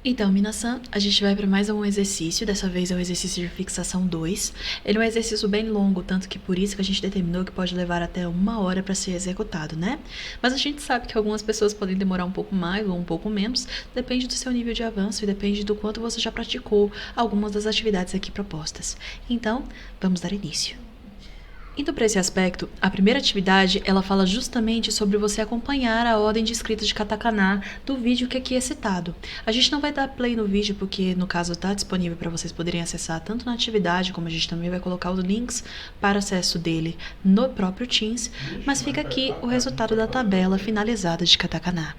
Então, Minasan, a gente vai para mais um exercício, dessa vez é o exercício de fixação 2. Ele é um exercício bem longo, tanto que por isso que a gente determinou que pode levar até 1 hora para ser executado, né? Mas a gente sabe que algumas pessoas podem demorar um pouco mais ou um pouco menos, depende do seu nível de avanço e depende do quanto você já praticou algumas das atividades aqui propostas. Então, vamos dar início. Indo para esse aspecto, a primeira atividade, ela fala justamente sobre você acompanhar a ordem de escrita de katakana do vídeo que aqui é citado. A gente não vai dar play no vídeo porque, no caso, está disponível para vocês poderem acessar tanto na atividade, como a gente também vai colocar os links para acesso dele no próprio Teams, mas fica aqui o resultado da tabela finalizada de katakana.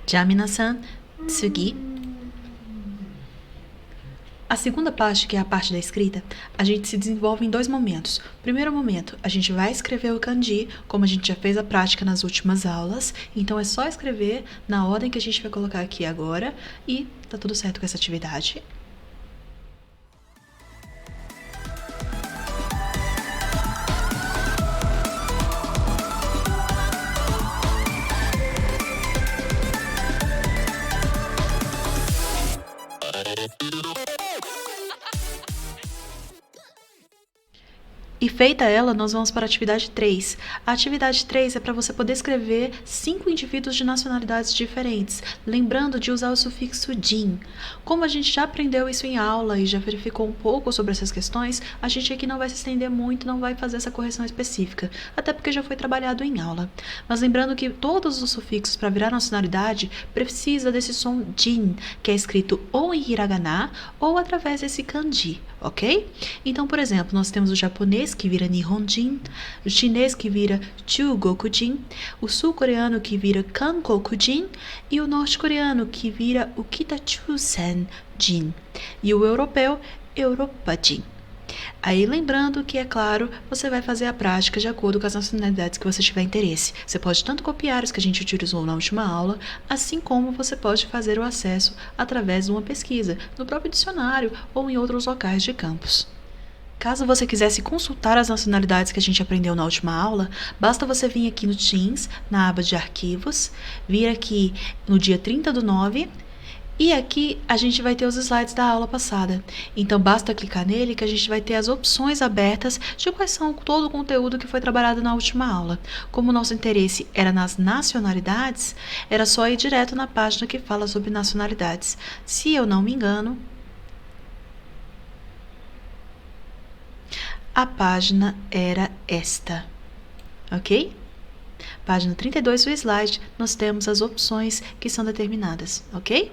Já minasan, tsugi. A segunda parte, que é a parte da escrita, a gente se desenvolve em 2 momentos. Primeiro momento, a gente vai escrever o kanji, como a gente já fez a prática nas últimas aulas. Então é só escrever na ordem que a gente vai colocar aqui agora e tá tudo certo com essa atividade. E feita ela, nós vamos para a atividade 3. A atividade 3 é para você poder escrever 5 indivíduos de nacionalidades diferentes, lembrando de usar o sufixo jin. Como a gente já aprendeu isso em aula e já verificou um pouco sobre essas questões, a gente aqui não vai se estender muito, não vai fazer essa correção específica, até porque já foi trabalhado em aula. Mas lembrando que todos os sufixos para virar nacionalidade precisa desse som jin, que é escrito ou em hiragana ou através desse kanji, ok? Então, por exemplo, nós temos o japonês que vira Nihonjin, o chinês que vira Chugokujin, o sul-coreano que vira Kankokujin e o norte-coreano que vira o Kitachusen-jin e o europeu Europajin. Aí lembrando que, é claro, você vai fazer a prática de acordo com as nacionalidades que você tiver interesse. Você pode tanto copiar os que a gente utilizou na última aula, assim como você pode fazer o acesso através de uma pesquisa, no próprio dicionário ou em outros locais de campus. Caso você quisesse consultar as nacionalidades que a gente aprendeu na última aula, basta você vir aqui no Teams, na aba de arquivos, vir aqui no dia 30/9, e aqui a gente vai ter os slides da aula passada. Então basta clicar nele que a gente vai ter as opções abertas de quais são todo o conteúdo que foi trabalhado na última aula. Como o nosso interesse era nas nacionalidades, era só ir direto na página que fala sobre nacionalidades. Se eu não me engano, a página era esta, ok? Página 32 do slide, nós temos as opções que são determinadas, ok?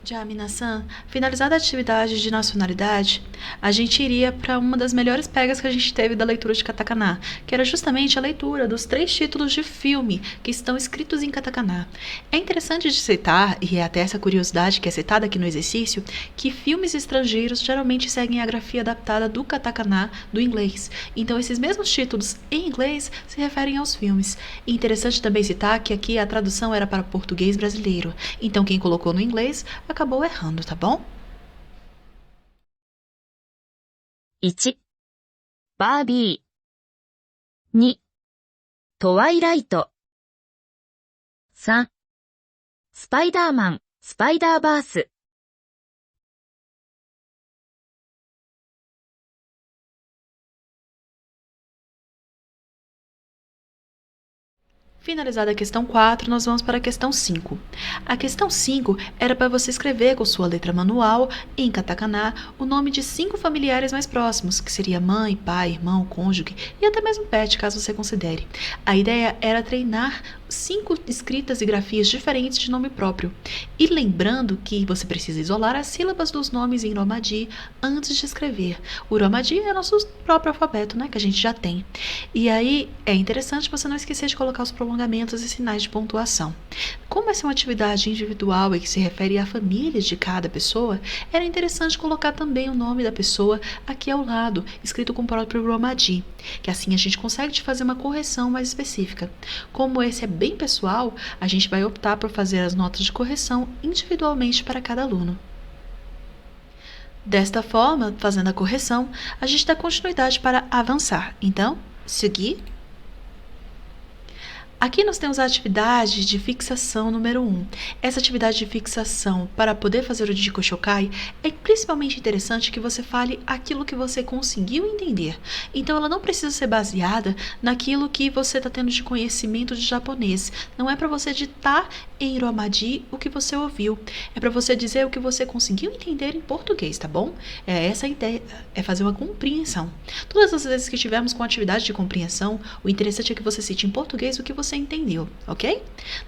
Já Minasan, finalizada a atividade de nacionalidade, a gente iria para uma das melhores pegas que a gente teve da leitura de katakana, que era justamente a leitura dos 3 títulos de filme que estão escritos em katakana. É interessante de citar, e é até essa curiosidade que é citada aqui no exercício, que filmes estrangeiros geralmente seguem a grafia adaptada do katakana do inglês. Então esses mesmos títulos em inglês se referem aos filmes. E interessante também citar que aqui a tradução era para português brasileiro. Então quem colocou no inglês acabou errando, tá bom? 1. バービー。2. トワイライト。3. スパイダーマン、スパイダーバース。Finalizada a questão 4, nós vamos para a questão 5. A questão 5 era para você escrever com sua letra manual, em katakana, o nome de 5 familiares mais próximos, que seria mãe, pai, irmão, cônjuge e até mesmo pet, caso você considere. A ideia era treinar 5 escritas e grafias diferentes de nome próprio. E lembrando que você precisa isolar as sílabas dos nomes em Romaji antes de escrever. O Romaji é nosso próprio alfabeto, né, que a gente já tem. E aí é interessante você não esquecer de colocar os prolongamentos e sinais de pontuação. Como essa é uma atividade individual e que se refere à família de cada pessoa, era interessante colocar também o nome da pessoa aqui ao lado, escrito com o próprio Romaji, que assim a gente consegue fazer uma correção mais específica. Como esse é bem pessoal, a gente vai optar por fazer as notas de correção individualmente para cada aluno. Desta forma, fazendo a correção, a gente dá continuidade para avançar. Então, seguir. Aqui nós temos a atividade de fixação número 1. Essa atividade de fixação para poder fazer o Jiko Shokai é principalmente interessante que você fale aquilo que você conseguiu entender. Então ela não precisa ser baseada naquilo que você está tendo de conhecimento de japonês. Não é para você ditar em Iromadi o que você ouviu. É para você dizer o que você conseguiu entender em português, tá bom? É essa a ideia, é fazer uma compreensão. Todas as vezes que tivermos com atividade de compreensão, o interessante é que você cite em português o que você entendeu, ok?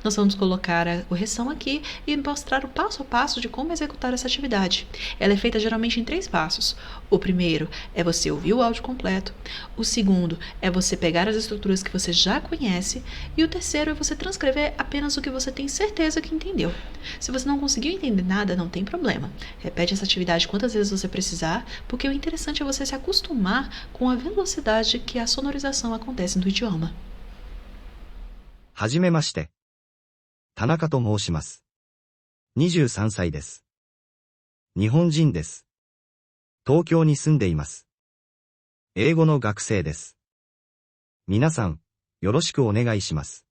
Nós vamos colocar a correção aqui e mostrar o passo a passo de como executar essa atividade. Ela é feita geralmente em 3 passos. O primeiro é você ouvir o áudio completo. O segundo é você pegar as estruturas que você já conhece. E o terceiro é você transcrever apenas o que você tem certeza que entendeu. Se você não conseguiu entender nada, não tem problema. Repete essa atividade quantas vezes você precisar, porque o interessante é você se acostumar com a velocidade que a sonorização acontece no idioma. はじめまして。田中と申します。23歳です。日本人です。東京に住んでいます。英語の学生です。皆さん、よろしくお願いします。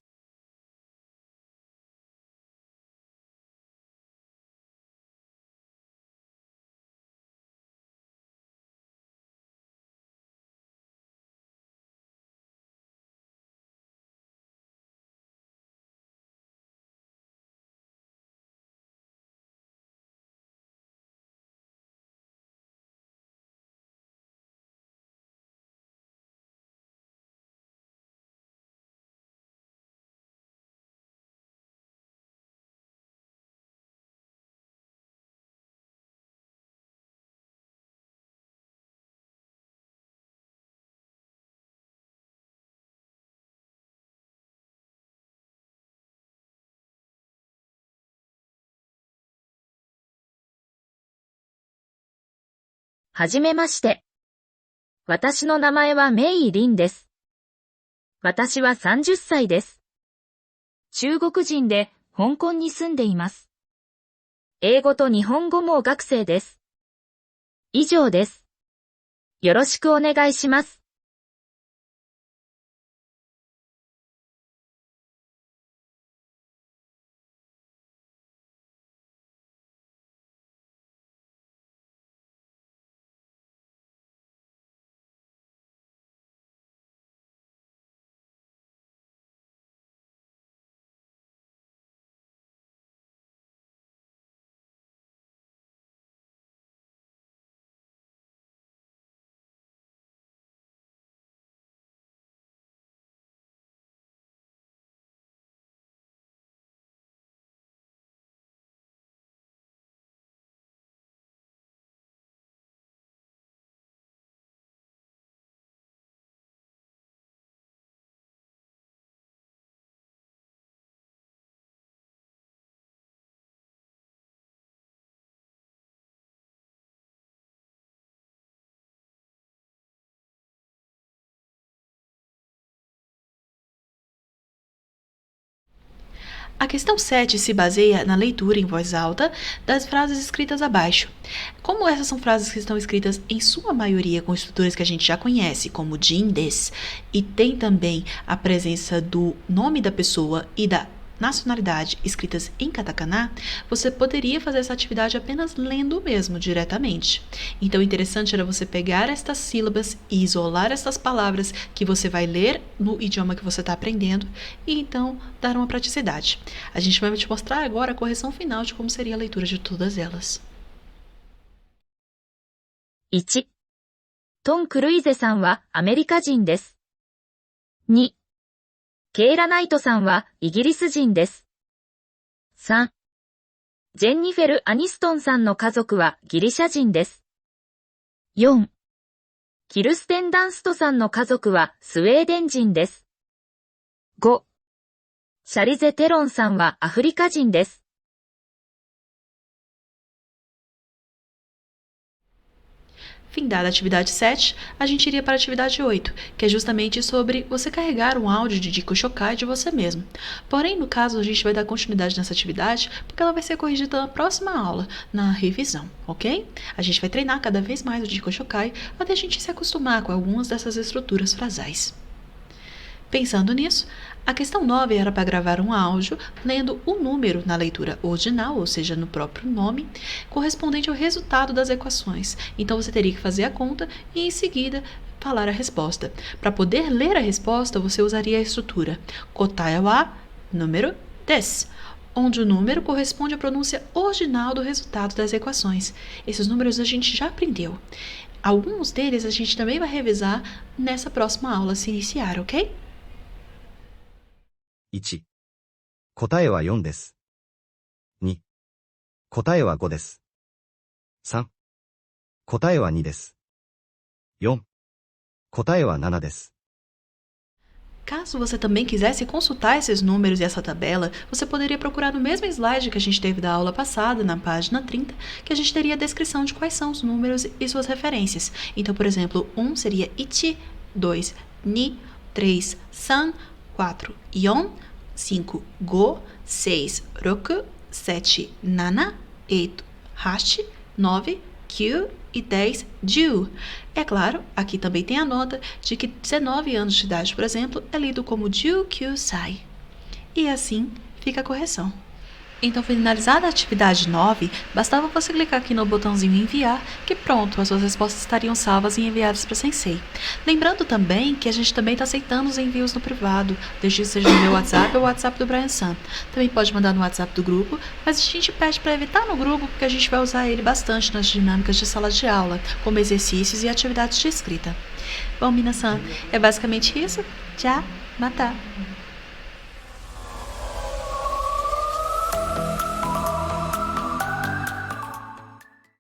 はじめまして。私の名前はメイ・リンです。私は30歳です。中国人で香港に住んでいます。英語と日本語も学生です。以上です。よろしくお願いします。A questão 7 se baseia na leitura em voz alta das frases escritas abaixo. Como essas são frases que estão escritas em sua maioria com estruturas que a gente já conhece, como jin, des, e tem também a presença do nome da pessoa e da nacionalidade escritas em katakana, você poderia fazer essa atividade apenas lendo mesmo, diretamente. Então, o interessante era você pegar estas sílabas e isolar estas palavras que você vai ler no idioma que você está aprendendo e então dar uma praticidade. A gente vai te mostrar agora a correção final de como seria a leitura de todas elas. 1. トン・クルイゼさんはアメリカ人です。2. ケイラ・ナイトさんはイギリス人です。3. ジェンニフェル・アニストンさんの家族はギリシャ人です。4. キルステン・ダンストさんの家族はスウェーデン人です。5. シャリゼ・テロンさんはアフリカ人です。Findada a atividade 7, a gente iria para a atividade 8, que é justamente sobre você carregar um áudio de Jiko Shokai de você mesmo. Porém, no caso, a gente vai dar continuidade nessa atividade, porque ela vai ser corrigida na próxima aula, na revisão, ok? A gente vai treinar cada vez mais o Jiko Shokai até a gente se acostumar com algumas dessas estruturas frasais. Pensando nisso, a questão 9 era para gravar um áudio lendo o número na leitura ordinal, ou seja, no próprio nome, correspondente ao resultado das equações. Então você teria que fazer a conta e em seguida falar a resposta. Para poder ler a resposta, você usaria a estrutura kotae wa número desu, onde o número corresponde à pronúncia ordinal do resultado das equações. Esses números a gente já aprendeu. Alguns deles a gente também vai revisar nessa próxima aula se iniciar, ok? 1、答えは4です。2、答えは5です。3、答えは2です。4、答えは7です。 Caso você também quisesse consultar esses números e essa tabela, você poderia procurar no mesmo slide que a gente teve da aula passada, na página 30, que a gente teria a descrição de quais são os números e suas referências. Então, por exemplo, 1 seria ichi, 2, ni, 3, san, 4, ion, 5, go, 6, roku, 7, nana, 8, hashi, 9, kyu e 10, ju. É claro, aqui também tem a nota de que 19 anos de idade, por exemplo, é lido como ju-kyu-sai. E assim fica a correção. Então, finalizada a atividade 9, bastava você clicar aqui no botãozinho enviar, que pronto, as suas respostas estariam salvas e enviadas para o Sensei. Lembrando também que a gente também está aceitando os envios no privado, desde que seja no meu WhatsApp ou o WhatsApp do Brian San. Também pode mandar no WhatsApp do grupo, mas a gente pede para evitar no grupo, porque a gente vai usar ele bastante nas dinâmicas de sala de aula, como exercícios e atividades de escrita. Bom, Minasan, é basicamente isso. Já, mata!